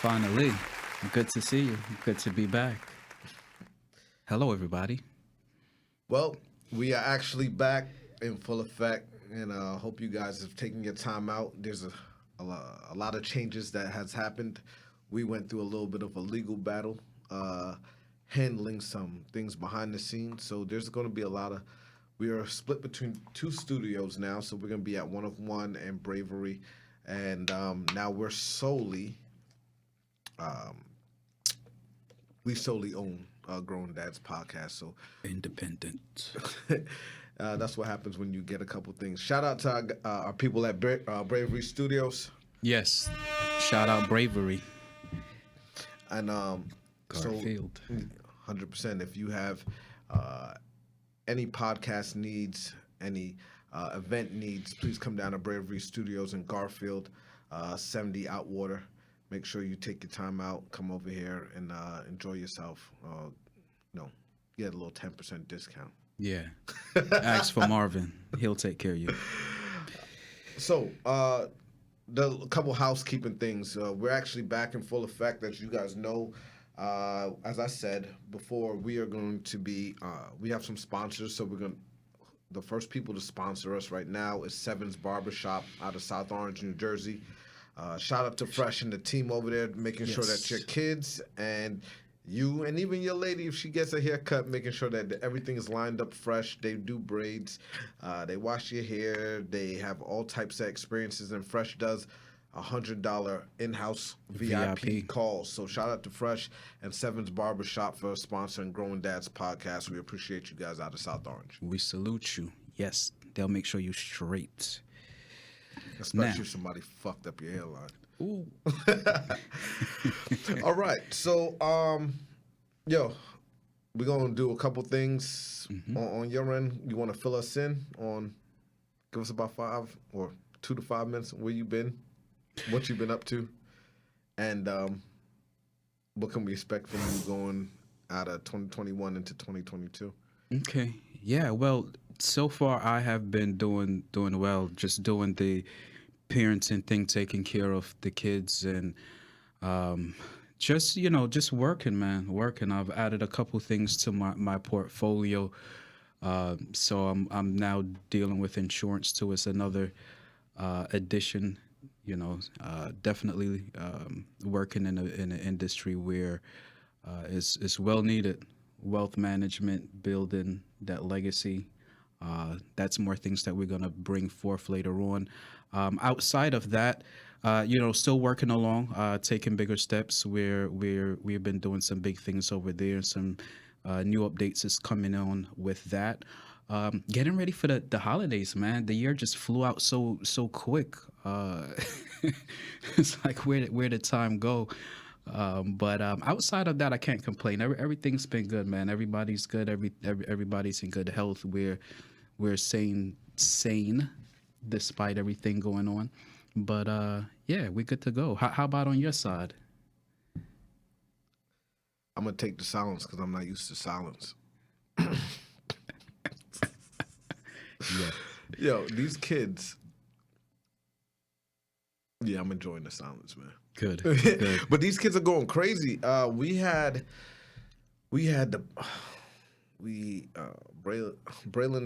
Finally, good to see you. Good to be back. Hello, everybody. Well, we are actually back in full effect, and hope you guys have taken your time out. There's a lot of changes that has happened. We went through a little bit of a legal battle, handling some things behind the scenes. So there's going to be a lot of. We are split between two studios now, so we're going to be at One of One and Bravery, and now um, we solely own Grown Dads podcast. So Independent. that's what happens when you get a couple things. Shout out to our people at Bravery Studios. Yes. Shout out Bravery. And Garfield. 100%. If you have any podcast needs, any event needs, please come down to Bravery Studios in Garfield, 70 Outwater. Make sure you take your time out, come over here, and enjoy yourself. Get a little 10% discount. Yeah. Ask for Marvin. He'll take care of you. So, the couple housekeeping things. We're actually back in full effect, as you guys know. As I said before, we are going to be. We have some sponsors, so we're going. The first people to sponsor us right now is Seven's Barbershop out of South Orange, New Jersey. Shout out to Fresh and the team over there, making sure that your kids and you and even your lady, if she gets a haircut, making sure that everything is lined up fresh. They do braids, they wash your hair, they have all types of experiences, and Fresh does $100 in-house VIP calls. So shout out to Fresh and Seven's Barbershop for sponsoring Growing Dads podcast. We appreciate you guys out of South Orange. We salute you. Yes, they'll make sure you straight. Especially if somebody fucked up your hairline. Ooh. All right. So, we're going to do a couple things on your end. You want to fill us in on, give us about 2 to 5 minutes where you been, what you've been up to, and what can we expect from you going out of 2021 into 2022? Okay. Yeah. Well, so far I have been doing well. Just doing the parenting thing, taking care of the kids, and just working, man. Working. I've added a couple things to my portfolio. So I'm now dealing with insurance too. It's another addition. Definitely working in an industry where it's well needed. Wealth management, building that legacy. That's more things that we're gonna bring forth later on. Outside of that, still working along, taking bigger steps. We've been doing some big things over there. Some new updates is coming on with that. Getting ready for the holidays, man. The year just flew out so quick. It's like where did time go? But outside of that, I can't complain. Everything's been good, man. Everybody's good. Everybody's in good health. We're sane despite everything going on. But we're good to go. How about on your side? I'm going to take the silence because I'm not used to silence. Yeah. Yo, these kids. Yeah, I'm enjoying the silence, man. Good. But these kids are going crazy. Braylon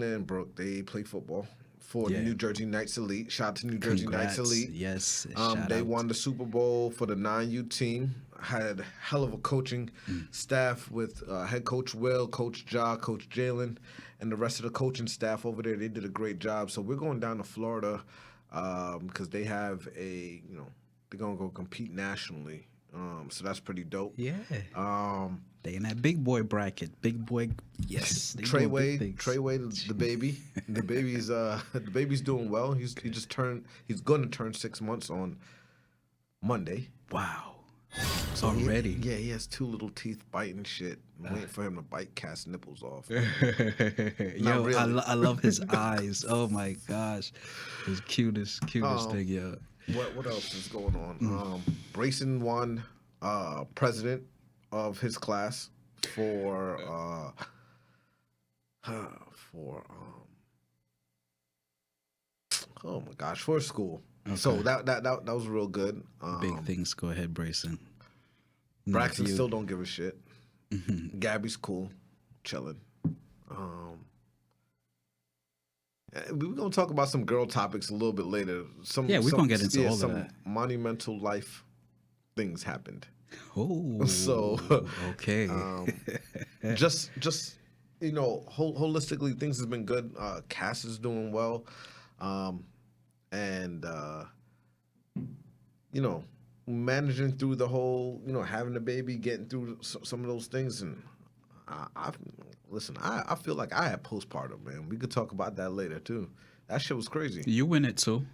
and Brooke, they play football for the New Jersey Knights Elite. Shout out to New Jersey Knights Elite. Yes. They won the Super Bowl for the 9U team. Had a hell of a coaching staff with head coach Will, Coach Ja, Coach Jalen, and the rest of the coaching staff over there. They did a great job. So we're going down to Florida because they have they're going to go compete nationally. So that's pretty dope. Yeah. They in that big boy bracket. Big boy, yes. Treyway, the baby. The baby's doing well. He's going to turn 6 months on Monday. Wow. So already. He has 2 little teeth biting shit. I'm waiting for him to bite Cass' nipples off. Yo, really. I love his eyes. Oh my gosh. His cutest thing, yeah. What else is going on? Brayson won president of his class for school. Okay. So that was real good. Big things. Go ahead, Brayson. Not Braxton viewed. still don't give a shit. Gabby's cool, chilling. Um, we're gonna talk about some girl topics a little bit later. Yeah, we're gonna get into all of some that. monumental life things happened. So, Oh, okay. um, just holistically, things has been good. Cass is doing well, um, and you know, managing through the whole, having a baby, getting through some of those things, and I listen. I feel like I had postpartum, man. We could talk about that later too. That shit was crazy. You win it too.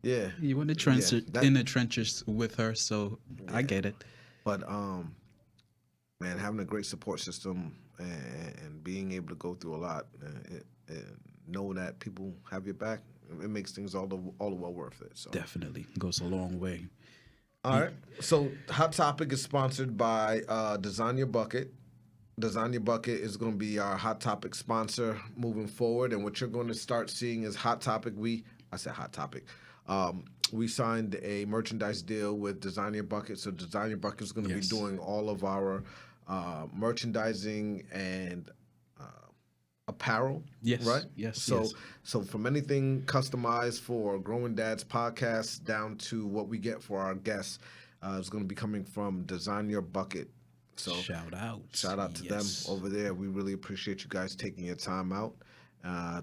Yeah, You in the yeah, trenches, that in the trenches with her, so I yeah. get it. But man, having a great support system and being able to go through a lot, and know that people have your back, it makes things all the well worth it. So. Definitely goes a long way. All right. So, Hot Topic is sponsored by Design Your Bucket. Design Your Bucket is going to be our Hot Topic sponsor moving forward. And what you're going to start seeing is Hot Topic. I said Hot Topic. We signed a merchandise deal with Design Your Bucket. So, Design Your Bucket is going to be Yes. doing all of our merchandising and apparel, Yes, right? yes, So, yes. so from anything customized for Growing Dads podcast down to what we get for our guests, is going to be coming from Design Your Bucket. So, Shout out. shout out to Yes. them over there. We really appreciate you guys taking your time out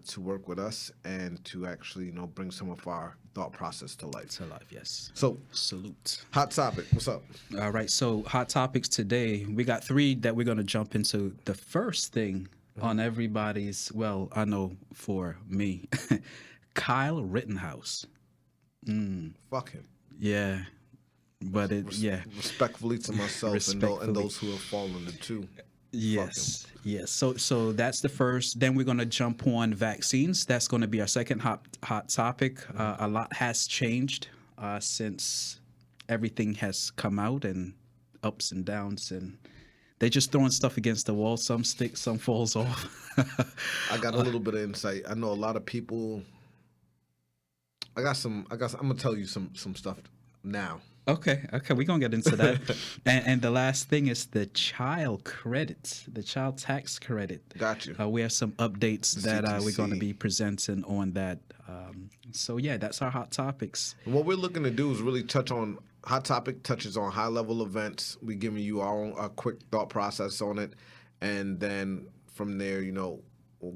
to work with us and to actually, bring some of our thought process to life. To life, yes. So, Salute. Hot Topic, what's up? All right, so hot topics today. We got three that we're gonna jump into. The first thing on everybody's, well, I know for me, Kyle Rittenhouse. Fuck him. Yeah, but Respectfully to myself and Respectfully. those who have fallen into. yes, yes. So that's the first. Then we're gonna jump on vaccines. That's gonna be our second hot topic. A lot has changed since everything has come out, and ups and downs, and they just throwing stuff against the wall. Some sticks, some falls off. I got a little bit of insight. I know a lot of people. I'm gonna tell you some stuff now. Okay, we're gonna get into that. And the last thing is the child credit, the child tax credit. Got you. We have some updates that we're gonna CTC. be presenting on that. So yeah, that's our hot topics. And what we're looking to do is really touch on Hot Topic touches on high level events. We're giving you our quick thought process on it, and then from there,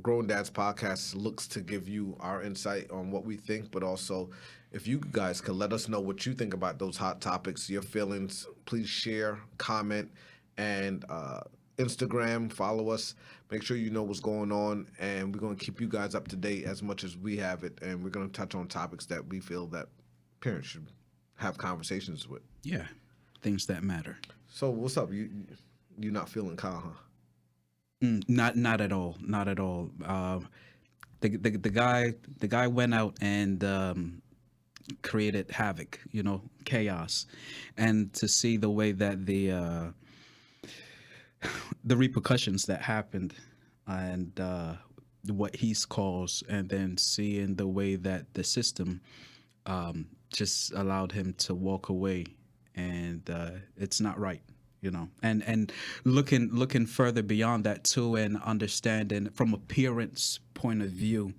Growing Dads podcast looks to give you our insight on what we think, but also if you guys could let us know what you think about those hot topics, your feelings, please share, comment, and Instagram, follow us. Make sure you know what's going on, and we're going to keep you guys up to date as much as we have it, and we're going to touch on topics that we feel that parents should have conversations with. Yeah, things that matter. So what's up? You not feeling Kyle, huh? Not at all. Not at all. The guy went out and created havoc. Chaos, and to see the way that the repercussions that happened, and what he's caused, and then seeing the way that the system just allowed him to walk away, and it's not right. And looking further beyond that too, and understanding from a parent's point of view,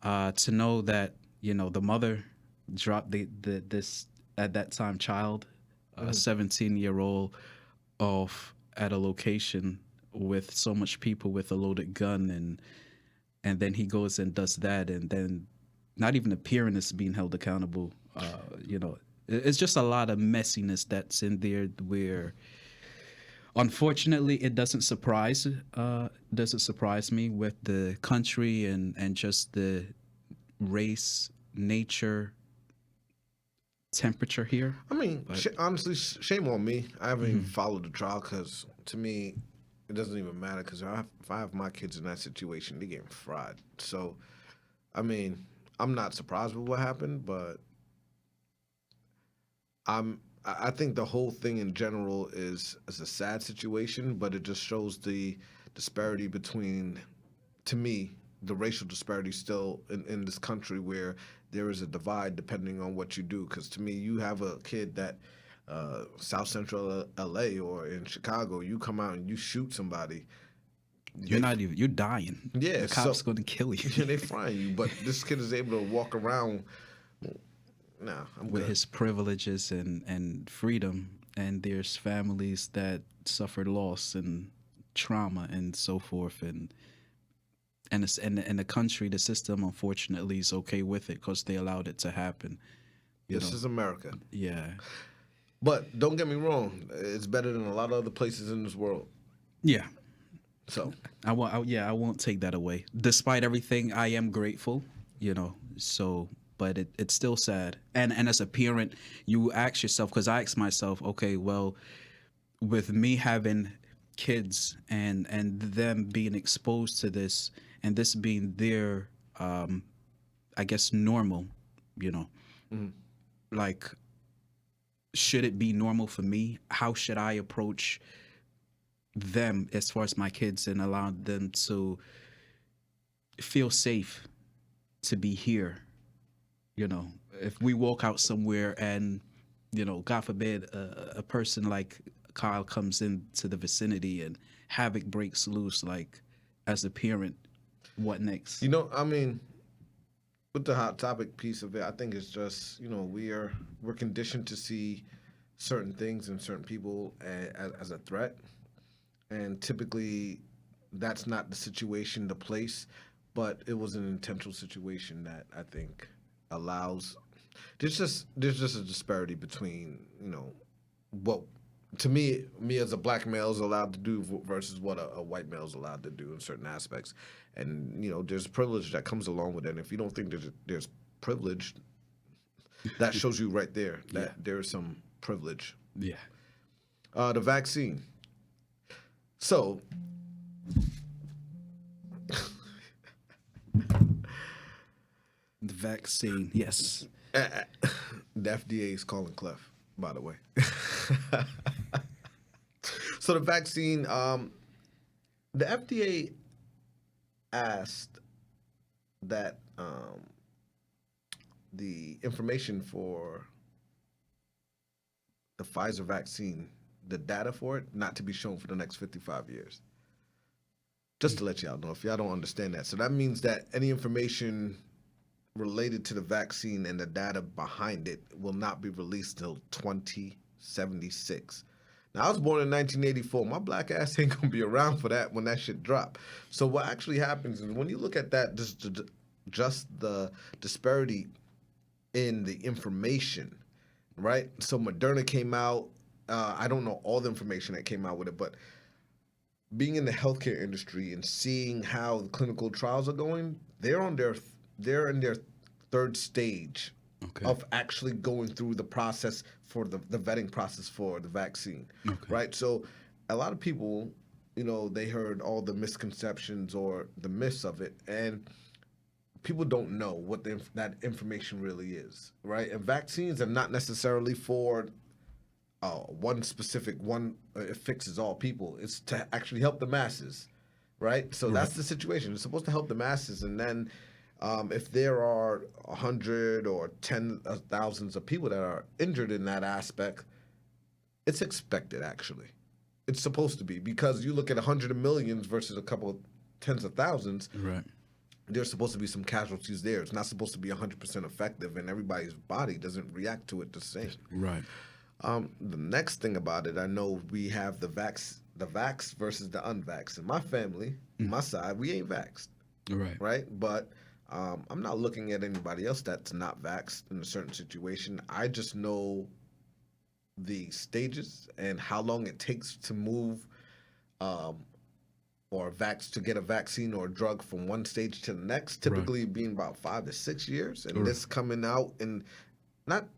to know that the mother dropped this at that time child, a 17-year-old, off at a location with so much people with a loaded gun, and then he goes and does that, and then not even the parent is being held accountable. It's just a lot of messiness that's in there where, unfortunately, it doesn't surprise me with the country and just the race, nature, temperature here. I mean, honestly, shame on me. I haven't even followed the trial because, to me, it doesn't even matter because if I have my kids in that situation, they're getting fried. So, I mean, I'm not surprised with what happened, but I think the whole thing in general is a sad situation, but it just shows the disparity between, to me, the racial disparity still in this country where there is a divide depending on what you do. Because to me, you have a kid that South Central LA or in Chicago, you come out and you shoot somebody, You're they not even. You're dying. yeah, The so cops going to kill you. yeah, they frying you. But this kid is able to walk around. Nah, I'm With good. his privileges and freedom, and there's families that suffered loss and trauma and so forth, and it's, and the country, the system, unfortunately, is okay with it because they allowed it to happen. You This know, is America. yeah, But don't get me wrong, it's better than a lot of other places in this world. yeah. So I won't take that away. Despite everything, I am grateful. So, but it's still sad. And as a parent, you ask yourself, because I ask myself, okay, well, with me having kids and them being exposed to this and this being their I guess normal, you know like, should it be normal for me? How should I approach them as far as my kids and allow them to feel safe to be here? If we walk out somewhere and, God forbid, a person like Kyle comes into the vicinity and havoc breaks loose, like, as a parent, what next? I mean, with the hot topic piece of it, I think it's just we're conditioned to see certain things and certain people as a threat, and typically that's not the situation, the place, but it was an intentional situation that I think allows. There's just a disparity between what to me as a black male is allowed to do versus what a white male is allowed to do in certain aspects, and there's privilege that comes along with it. And if you don't think there's privilege, that shows you right there that Yeah. there's some privilege. Yeah. The vaccine. So The vaccine, yes. the FDA is calling Kleph, by the way. So the vaccine, the FDA asked that the information for the Pfizer vaccine, the data for it, not to be shown for the next 55 years. Just to let y'all know, if y'all don't understand that. So that means that any information related to the vaccine and the data behind it will not be released till 2076. Now, I was born in 1984. My black ass ain't gonna be around for that when that shit drop. So what actually happens is when you look at that, just the disparity in the information, right? So Moderna came out. I don't know all the information that came out with it, but being in the healthcare industry and seeing how the clinical trials are going, they're in their third stage Okay. of actually going through the process for the vetting process for the vaccine, Okay. right? So a lot of people, they heard all the misconceptions or the myths of it, and people don't know what that information really is, right? And vaccines are not necessarily for one specific one. It fixes all people. It's to actually help the masses, right? So that's Right. the situation. It's supposed to help the masses, and then if there are 100 or 10 thousands of people that are injured in that aspect, it's expected. Actually, it's supposed to be because you look at 100 of millions versus a couple of tens of thousands. Right. There's supposed to be some casualties there. It's not supposed to be 100% effective, and everybody's body doesn't react to it the same. Right. The next thing about it, I know we have the vax versus the unvax. In my family, my side, we ain't vaxxed, Right. right? But I'm not looking at anybody else that's not vaxxed in a certain situation. I just know the stages and how long it takes to move or to get a vaccine or a drug from one stage to the next, typically being about 5 to 6 years. And this coming out in not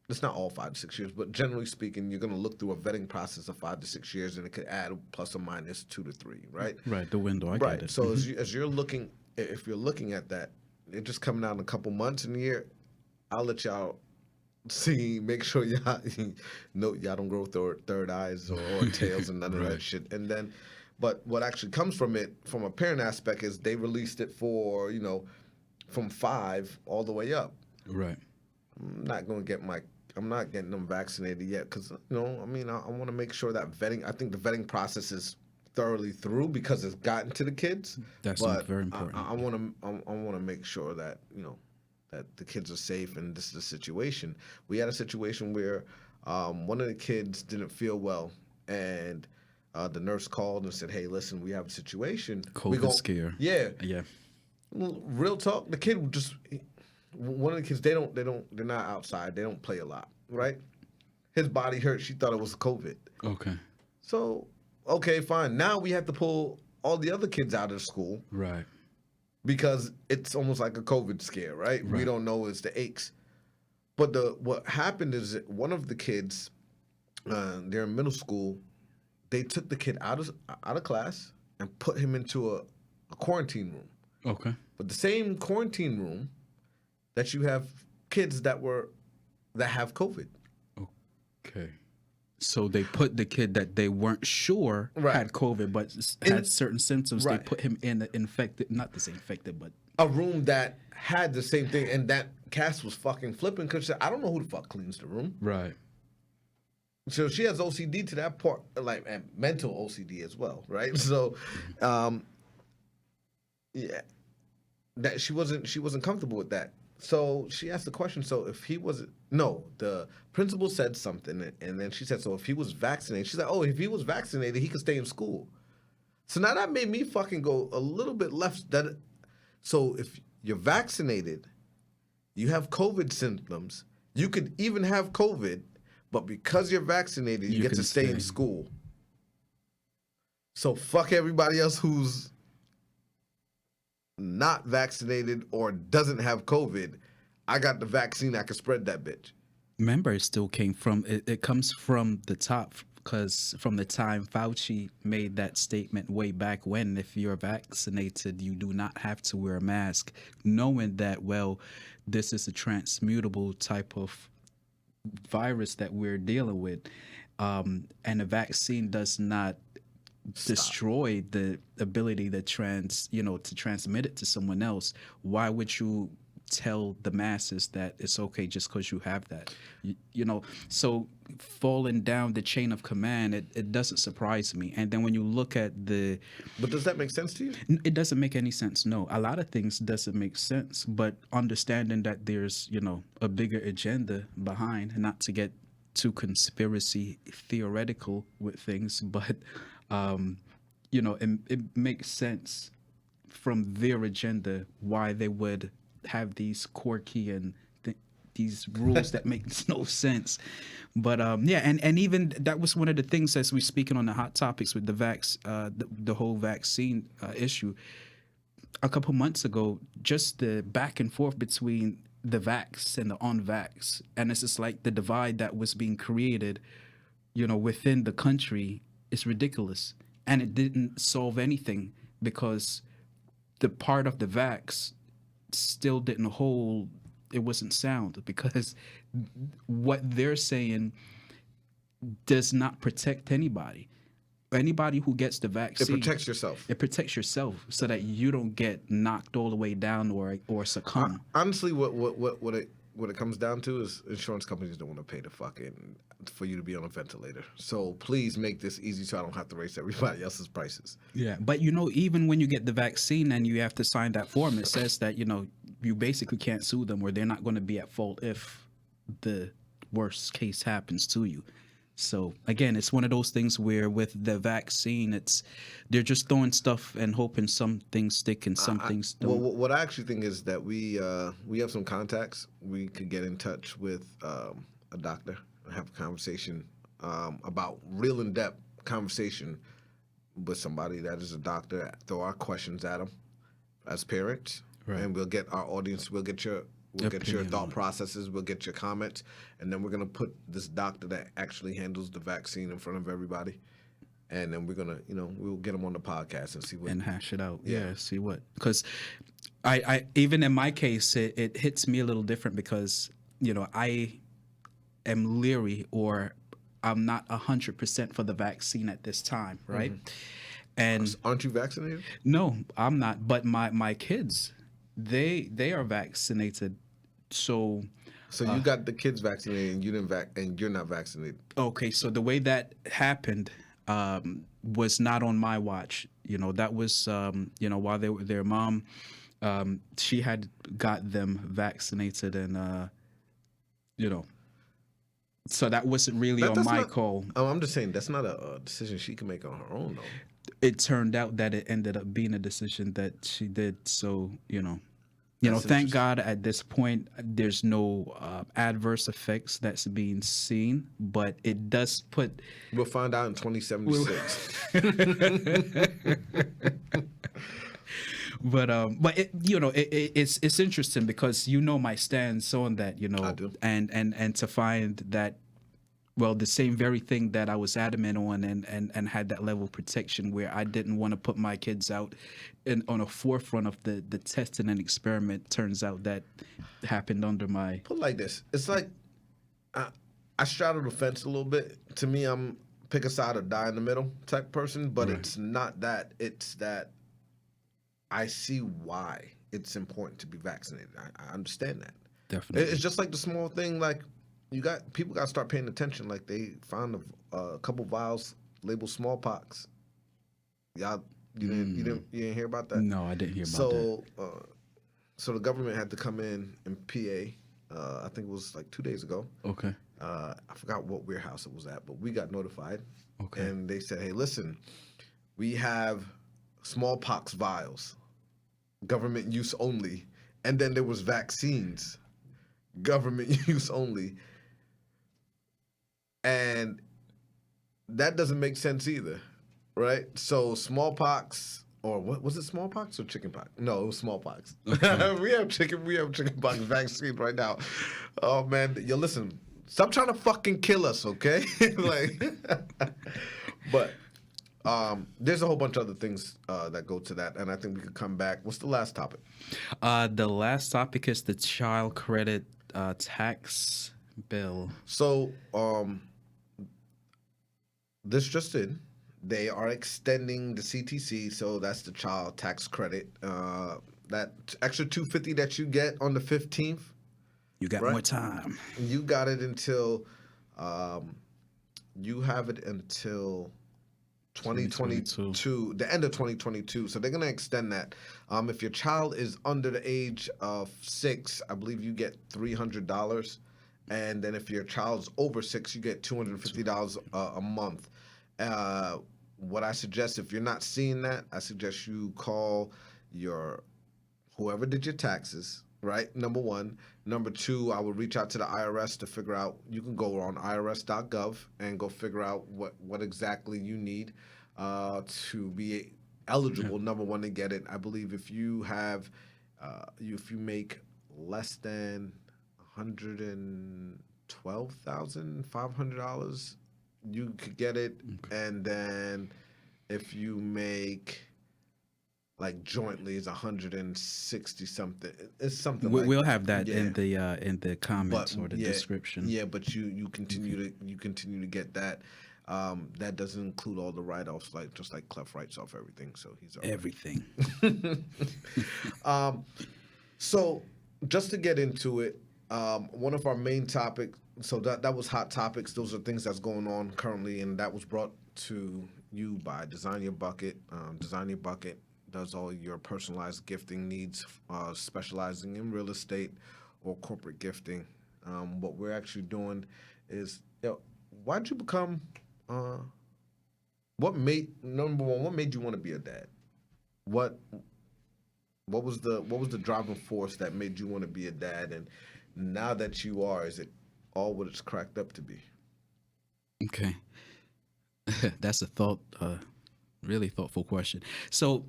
it's not all 5 to 6 years, but generally speaking, you're going to look through a vetting process of 5 to 6 years, and it could add plus or minus 2 to 3, right? Right. The window. I Right. get it. So as you're looking, if you're looking at that, it just coming out in a couple months in the year. I'll let y'all see. Make sure y'all y'all don't grow third eyes or tails and none of that Right. shit. And then, but what actually comes from it, from a parent aspect, is they released it for from 5 all the way up. Right. I'm not going to get my I'm not getting them vaccinated yet because I mean, I want to make sure that vetting. I think the vetting process is thoroughly through because it's gotten to the kids. That's But very important. I want to I want to make sure that that the kids are safe and this is a situation. We had a situation where one of the kids didn't feel well and the nurse called and said, "Hey, listen, we have a situation. We COVID go, scare. yeah, Yeah. real talk. The kid just one of the kids they're not outside. They don't play a lot, right? His body hurt. She thought it was COVID. Okay. So okay, fine. Now we have to pull all the other kids out of school Right. because it's almost like a COVID scare, right? We Right. don't know it's the aches. But what happened is that one of the kids, they're in middle school. They took the kid out of class and put him into a quarantine room. Okay. But the same quarantine room that you have kids that have COVID. Okay. So they put the kid that they weren't sure Right. had COVID, but had certain symptoms. They Right. put him in the infected, not the same infected, but A room that had the same thing, and that Cass was fucking flipping because I don't know who the fuck cleans the room. right. So she has OCD to that part, like, and mental OCD as well, right? So, yeah, that she wasn't comfortable with that. So she asked the question. So if he was the principal said something, and then she said, so if he was vaccinated, she said, oh, if he was vaccinated, he could stay in school. So now that made me fucking go a little bit left. So if you're vaccinated, you have COVID symptoms, you could even have COVID, but because you're vaccinated, you get can to stay in stay. school. So fuck everybody else who's not vaccinated or doesn't have COVID. I got the vaccine. I can spread that bitch. Remember, it still came from it comes from the top because from the time Fauci made that statement way back when, if you're vaccinated, you do not have to wear a mask, knowing that, well, this is a transmutable type of virus that we're dealing with, and a vaccine does not destroy the ability to transmit it to someone else. Why would you tell the masses that it's okay just because you have that? So falling down the chain of command, it doesn't surprise me. And then when you look at But does that make sense to you? it doesn't make any sense. No, a lot of things doesn't make sense, but understanding that there's a bigger agenda behind, not to get too conspiracy theoretical with things, but it makes sense from their agenda why they would have these quirky and these rules that make no sense. But yeah, and even that was one of the things as we're speaking on the hot topics with the whole vaccine issue. A couple months ago, just the back and forth between the vax and the unvax, and it's just like the divide that was being created, within the country is ridiculous, and it didn't solve anything because the part of the vax still didn't hold. It wasn't sound because what they're saying does not protect anybody. Anybody who gets the It vaccine, protects yourself. it protects yourself so that you don't get knocked all the way down or succumb. Honestly, what it comes down to is insurance companies don't want to pay the fucking for you to be on a ventilator. So please make this easy so I don't have to raise everybody else's prices. Yeah, but even when you get the vaccine and you have to sign that form, it says that you basically can't sue them, or they're not going to be at fault if the worst case happens to you. So again, it's one of those things where with the vaccine, they're just throwing stuff and hoping some things stick and some things don't. Well, what I actually think is that we have some contacts. We could get in touch with a doctor and have a conversation about real in-depth conversation with somebody that is a doctor. Throw our questions at them as parents, Right. and we'll get our audience. We'll get your Opinion thought on it. processes. We'll get your comments, and then we're gonna put this doctor that actually handles the vaccine in front of everybody, and then we're gonna, we'll get him on the podcast and see what. And hash it out. Yeah. Yeah, see what. Because I even in my case, it hits me a little different because, I am leery, or I'm not 100% for the vaccine at this time, right? And Aren't you vaccinated? no, I'm not. But my kids, they are vaccinated. So So you got the kids vaccinated and you didn't and you're not vaccinated. Okay, so the way that happened was not on my watch. That was while their mom, she had got them vaccinated, and you know, so that wasn't really on That's my not. call. I'm just saying that's not a decision she can make on her own, though. It turned out that it ended up being a decision that she did. So That's thank interesting. God at this point there's no adverse effects that's being seen, but it does put. We'll find out in 2076. But it's interesting because my stance on that, I do. and to find that, well, the same very thing that I was adamant on, and had that level of protection where I didn't want to put my kids out on a forefront of the testing and experiment, turns out that happened under my. Put it like this. It's like I straddle the fence a little bit. To me, I'm pick a side or die in the middle type person, but Right. it's not that. It's that I see why it's important to be vaccinated. I understand that. Definitely. It's just like the small thing. Like people got to start paying attention. Like they found a couple vials labeled smallpox. Y'all, you didn't hear about that. No, I didn't hear about that. So the government had to come in PA. I think it was like 2 days ago. Okay. I forgot what warehouse it was at, but we got notified. Okay. And they said, hey, listen, we have smallpox vials, government use only. And then there was vaccines, government use only. And that doesn't make sense either, right? So smallpox, or what was it, smallpox or chickenpox? No, it was smallpox. Okay. we have chickenpox vaccine right now. Oh man, yo, listen, stop trying to fucking kill us, okay? Like, but there's a whole bunch of other things that go to that, and I think we could come back. What's the last topic? The last topic is the child credit tax bill. So this just in. They are extending the CTC, so that's the child tax credit. That extra $250 that you get on the 15th, You got Right. more time. you got it until you have it until 2022, the end of 2022. So they're gonna extend that. If your child is under the age of 6, I believe you get $300, and then if your child's over 6, you get $250 a month. What I suggest, if you're not seeing that, I suggest you call your whoever did your taxes, right? Number one. Number two, I would reach out to the IRS to figure out. You can go on irs.gov and go figure out what exactly you need to be eligible. Number one, to get it. I believe if you have, if you make less than $112,500, you could get it. And then if you make like jointly is 160 something. It's something like We'll have that yeah. in the comments or the yeah, description. Yeah, but you continue to get that. That doesn't include all the write-offs, like just like Kleph writes off everything, so he's all right. Everything. So just to get into it, one of our main topics. So that was hot topics. Those are things that's going on currently, and that was brought to you by Design Your Bucket. Design Your Bucket does all your personalized gifting needs, specializing in real estate or corporate gifting. What we're actually doing is, why'd you become? What made you want to be a dad? What was the driving force that made you want to be a dad? And now that you are, is it all what it's cracked up to be? Okay. That's a really thoughtful question. So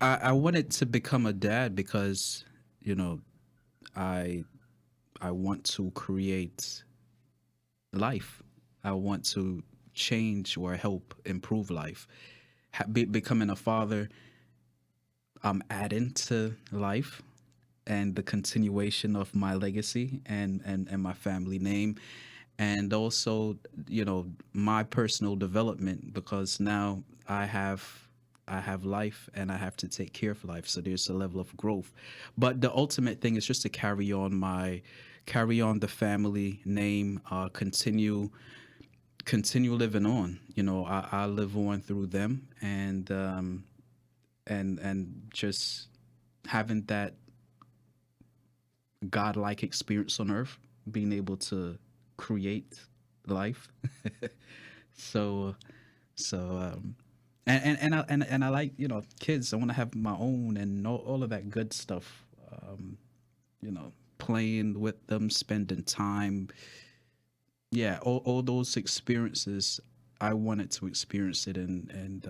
I wanted to become a dad because, I want to create life. I want to change or help improve life. Becoming a father, I'm adding to life and the continuation of my legacy and my family name, and also my personal development, because now I have life and I have to take care of life, so there's a level of growth. But the ultimate thing is just to carry on my carry on the family name, continue living on. You know, I live on through them, and just having that godlike experience on earth, being able to create life. so so and I like, you know, kids. I want to have my own and all of that good stuff. You know, playing with them, spending time. Yeah, all those experiences. I wanted to experience it, and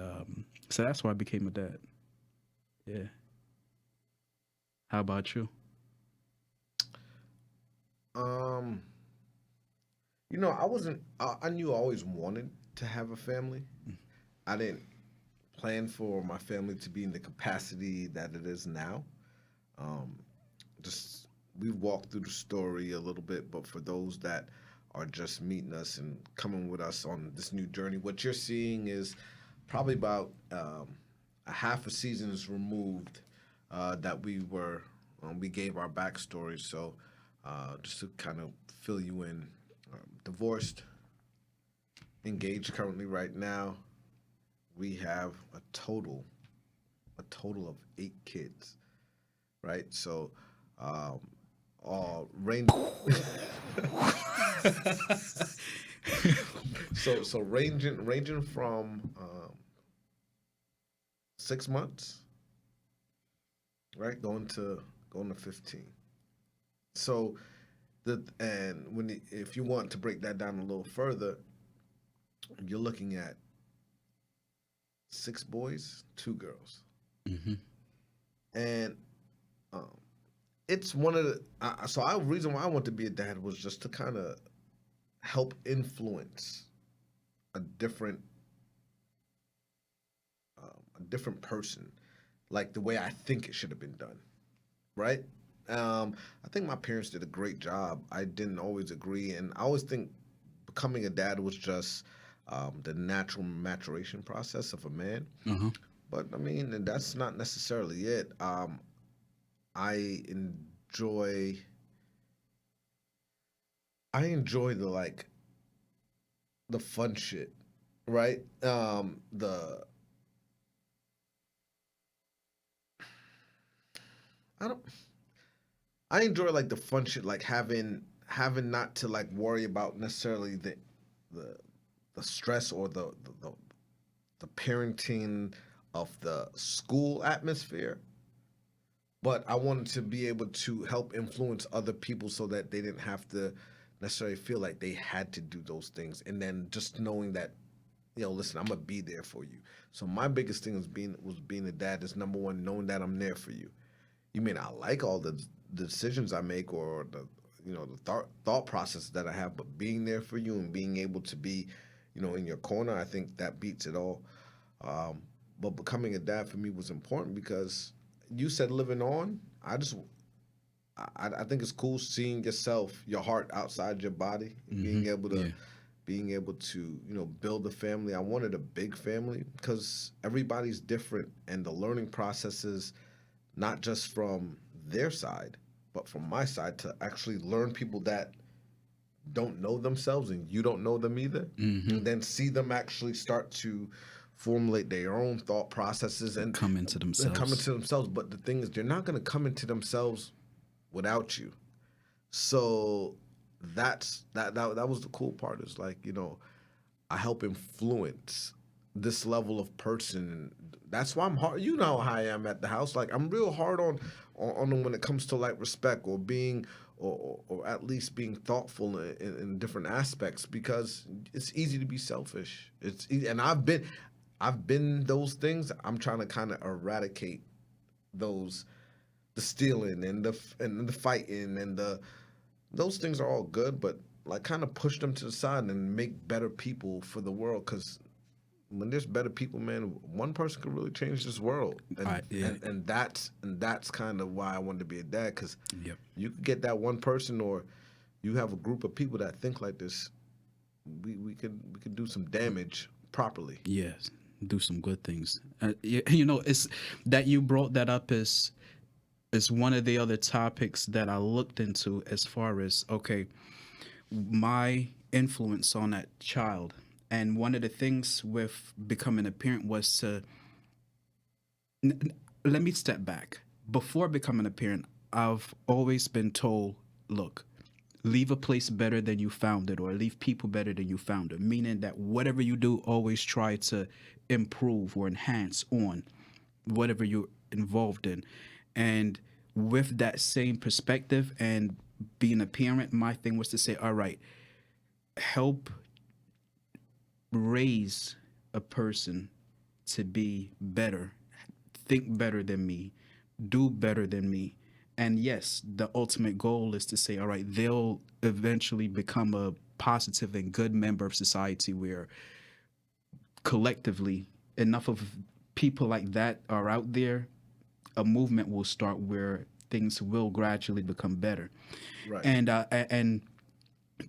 so that's why I became a dad. Yeah. How about you? Um, I wasn't. I knew I always wanted to have a family. I didn't plan for my family to be in the capacity that it is now. Um, just we walked through the story a little bit, but for those that are just meeting us and coming with us on this new journey, what you're seeing is probably about a half a season is removed that we gave our backstory. So just to kind of fill you in, divorced, engaged currently right now. We have a total of 8 kids, right? So, um, all range. So ranging from 6 months, right, going to 15. So if you want to break that down a little further, you're looking at 6 boys, 2 girls, Hmm. and um, it's one of the. Reason why I want to be a dad was just to kind of help influence a different a different person, like the way I think it should have been done, right? I think my parents did a great job. I didn't always agree, and I always think becoming a dad was just the natural maturation process of a man. Uh-huh. But I mean, that's not necessarily it. I enjoy I enjoy the fun shit, right? The I don't I enjoy like the fun shit, like having not to like worry about necessarily the the stress or the parenting of the school atmosphere, but I wanted to be able to help influence other people so that they didn't have to necessarily feel like they had to do those things, and then just knowing that, listen, I'm gonna be there for you. So my biggest thing was being a dad is number one, knowing that I'm there for you. You may not like all the decisions I make or the thought process that I have, but being there for you and being able to be, in your corner, I think that beats it all. Um, but becoming a dad for me was important because you said living on. I think it's cool seeing yourself, your heart outside your body, and Hmm. Yeah. being able to build a family. I wanted a big family because everybody's different, and the learning processes not just from their side, but from my side to actually learn people that don't know themselves and you don't know them either, Hmm. and then see them actually start to formulate their own thought processes Come into and come themselves. into themselves. But the thing is, they're not going to come into themselves without you. So that was the cool part. Is like, I help influence this level of person. That's why I'm hard. You know how I am at the house. Like, I'm real hard on them when it comes to like respect or being or at least being thoughtful in different aspects, because it's easy to be selfish. And I've been those things. I'm trying to kind of eradicate those, the stealing and the fighting and those things are all good, but like kind of push them to the side and make better people for the world. Because when there's better people, man, one person can really change this world, and Yeah. and that's kind of why I wanted to be a dad. Because Yep. you could get that one person, or you have a group of people that think like this. We could do some damage properly. Yes. Do some good things. You know, it's that you brought that up is is one of the other topics that I looked into as far as, okay, my influence on that child. And one of the things with becoming a parent was to let me step back. Before becoming a parent, I've always been told, look, leave a place better than you found it, or leave people better than you found it. Meaning that whatever you do, always try to improve or enhance on whatever you're involved in. And with that same perspective and being a parent, my thing was to say, all right, help raise a person to be better, think better than me, do better than me. And yes, the ultimate goal is to say, all right, they'll eventually become a positive and good member of society where collectively enough of people like that are out there, a movement will start where things will gradually become better. Right. And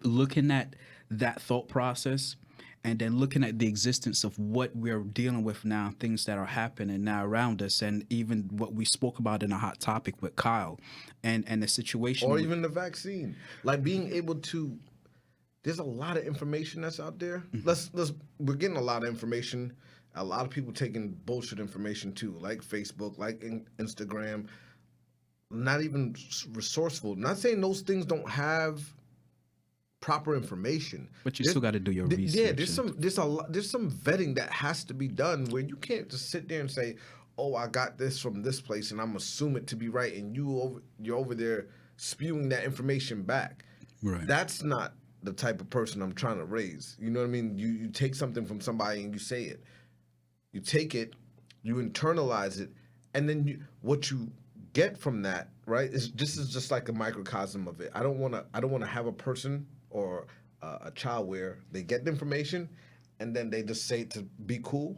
looking at that thought process and then looking at the existence of what we're dealing with now, things that are happening now around us, and even what we spoke about in a hot topic with Kyle, and the Or situation. even the vaccine. Like being able to there's a lot of information that's out there. Let's we're getting a lot of information. A lot of people taking bullshit information too, like Facebook, like Instagram. Not even resourceful. Not saying those things don't have proper information. But you There's, still got to do your yeah, research. And there's some vetting that has to be done where you can't just sit there and say, "Oh, I got this from this place," and I'm assume it to be right, and you're over there spewing that information back. right, That's not the type of person I'm trying to raise. You know what I mean? You take something from somebody and you say it. You take it, you internalize it, and then what you get from that, right? Is just like a microcosm of it. I don't wanna have a person or a child where they get the information and then they just say it to be cool.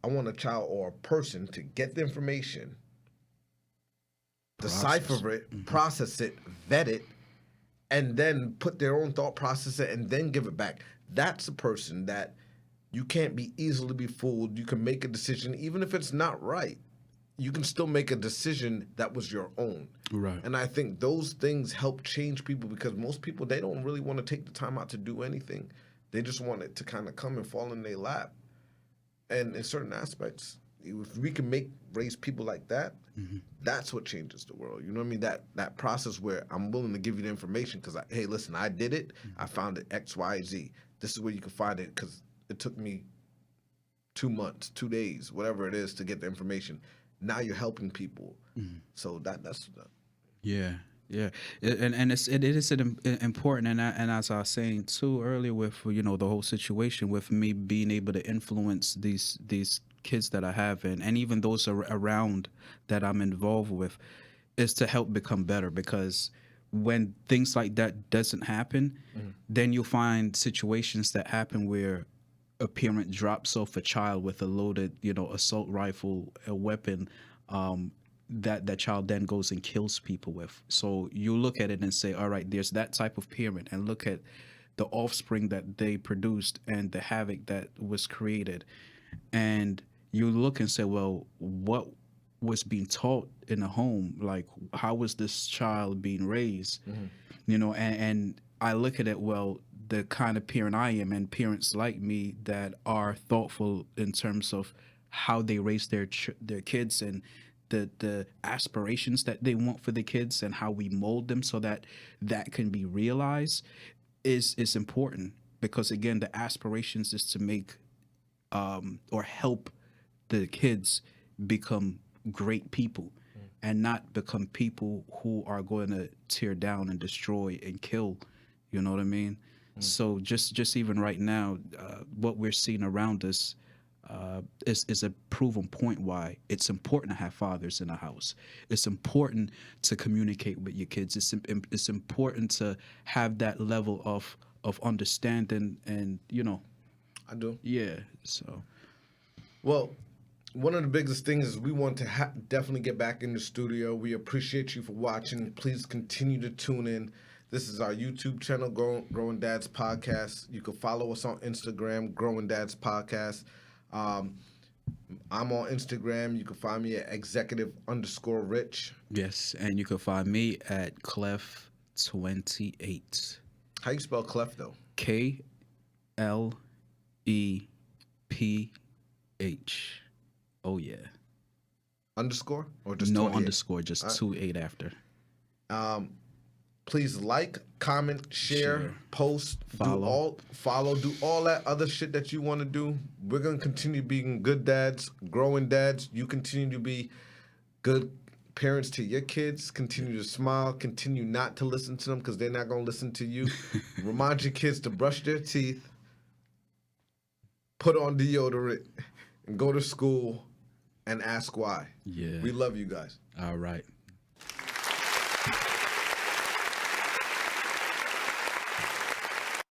I want a child or a person to get the information, process. decipher it, process it, vet it, and then put their own thought process in and then give it back. That's a person that you can't be easily be fooled. You can make a decision, even if it's not right. You can still make a decision that was your own. Right. And I think those things help change people because most people they don't really want to take the time out to do anything. They just want it to kind of come and fall in their lap. And in certain aspects, if we can make raise people like that, that's what changes the world. You know what I mean? That process where I'm willing to give you the information because hey, listen, I did it. I found it X, Y, Z. This is where you can find it because it took me 2 months, 2 days, whatever it is, to get the information. Now you're helping people. So that's Yeah, yeah, it is important, and as I was saying too earlier, with the whole situation with me being able to influence these kids that I have, and even those around that I'm involved with, is to help become better because when things like that doesn't happen, then you'll find situations that happen where a parent drops off a child with a loaded, assault rifle, a weapon, that child then goes and kills people with. So you look at it and say, all right, there's that type of parent, and look at the offspring that they produced and the havoc that was created. And you look and say, well, what was being taught in the home? Like, how was this child being raised? And I look at it, well, the kind of parent I am and parents like me that are thoughtful in terms of how they raise their kids and the aspirations that they want for the kids and how we mold them so that that can be realized is important because again the aspirations is to make or help the kids become great people and not become people who are going to tear down and destroy and kill. You know what I mean? So just even right now, what we're seeing around us is a proven point why it's important to have fathers in the house. It's important to communicate with your kids. It's important to have that level of understanding and I do. yeah. So Well, one of the biggest things is we want to definitely get back in the studio. We appreciate you for watching. Please continue to tune in. This is our YouTube channel, Growing Dads Podcast. You can follow us on Instagram, Growing Dads Podcast. Um, I'm on Instagram. You can find me at executive_rich. Yes, and you can find me at Kleph28. How you spell Kleph though? KLEPH. Oh yeah. Underscore or just No 28? underscore, just 28 after. Please like, comment, share, post, Follow. do all that other shit that you want to do. We're gonna continue being good dads, growing dads. You continue to be good parents to your kids. Continue to smile. Continue not to listen to them because they're not gonna listen to you. Remind your kids to brush their teeth, put on deodorant, and go to school and ask why. Yeah. We love you guys. All right.